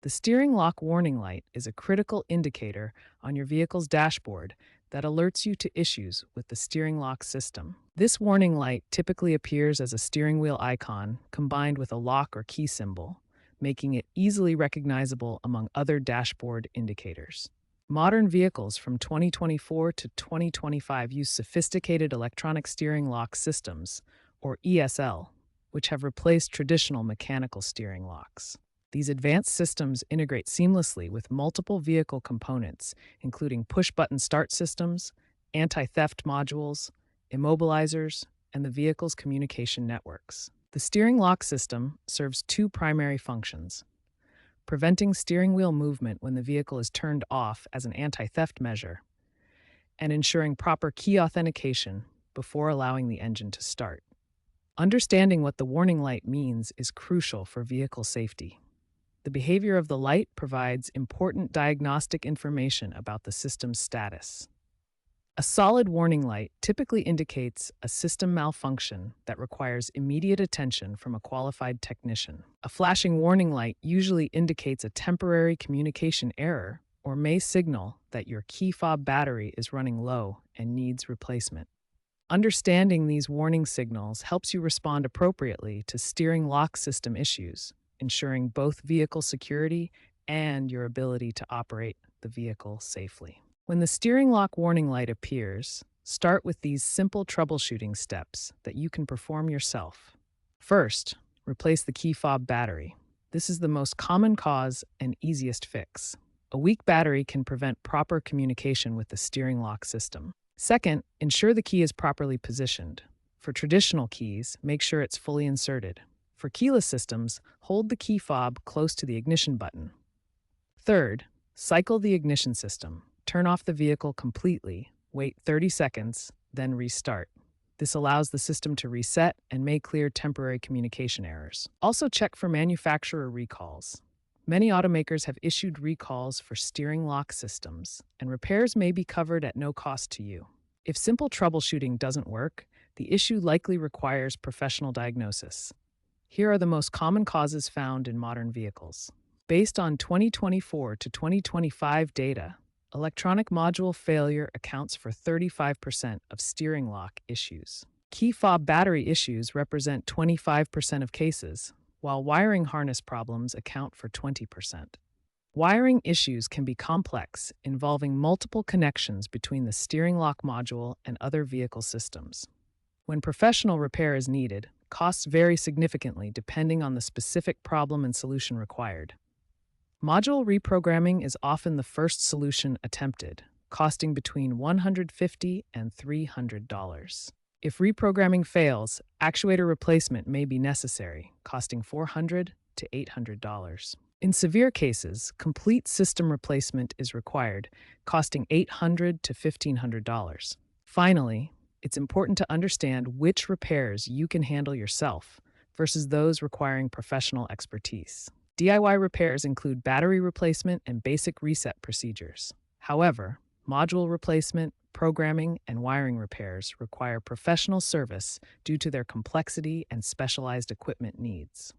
The steering lock warning light is a critical indicator on your vehicle's dashboard that alerts you to issues with the steering lock system. This warning light typically appears as a steering wheel icon combined with a lock or key symbol, making it easily recognizable among other dashboard indicators. Modern vehicles from 2024 to 2025 use sophisticated electronic steering lock systems, or ESL, which have replaced traditional mechanical steering locks. These advanced systems integrate seamlessly with multiple vehicle components, including push-button start systems, anti-theft modules, immobilizers, and the vehicle's communication networks. The steering lock system serves two primary functions: preventing steering wheel movement when the vehicle is turned off as an anti-theft measure, and ensuring proper key authentication before allowing the engine to start. Understanding what the warning light means is crucial for vehicle safety. The behavior of the light provides important diagnostic information about the system's status. A solid warning light typically indicates a system malfunction that requires immediate attention from a qualified technician. A flashing warning light usually indicates a temporary communication error or may signal that your key fob battery is running low and needs replacement. Understanding these warning signals helps you respond appropriately to steering lock system issues, ensuring both vehicle security and your ability to operate the vehicle safely. When the steering lock warning light appears, start with these simple troubleshooting steps that you can perform yourself. First, replace the key fob battery. This is the most common cause and easiest fix. A weak battery can prevent proper communication with the steering lock system. Second, ensure the key is properly positioned. For traditional keys, make sure it's fully inserted. For keyless systems, hold the key fob close to the ignition button. Third, cycle the ignition system. Turn off the vehicle completely, wait 30 seconds, then restart. This allows the system to reset and may clear temporary communication errors. Also check for manufacturer recalls. Many automakers have issued recalls for steering lock systems, and repairs may be covered at no cost to you. If simple troubleshooting doesn't work, the issue likely requires professional diagnosis. Here are the most common causes found in modern vehicles. Based on 2024 to 2025 data, electronic module failure accounts for 35% of steering lock issues. Key fob battery issues represent 25% of cases, while wiring harness problems account for 20%. Wiring issues can be complex, involving multiple connections between the steering lock module and other vehicle systems. When professional repair is needed, costs vary significantly depending on the specific problem and solution required. Module reprogramming is often the first solution attempted, costing between $150 and $300. If reprogramming fails, actuator replacement may be necessary, costing $400 to $800. In severe cases, complete system replacement is required, costing $800 to $1,500. Finally, it's important to understand which repairs you can handle yourself versus those requiring professional expertise. DIY repairs include battery replacement and basic reset procedures. However, module replacement, programming, and wiring repairs require professional service due to their complexity and specialized equipment needs.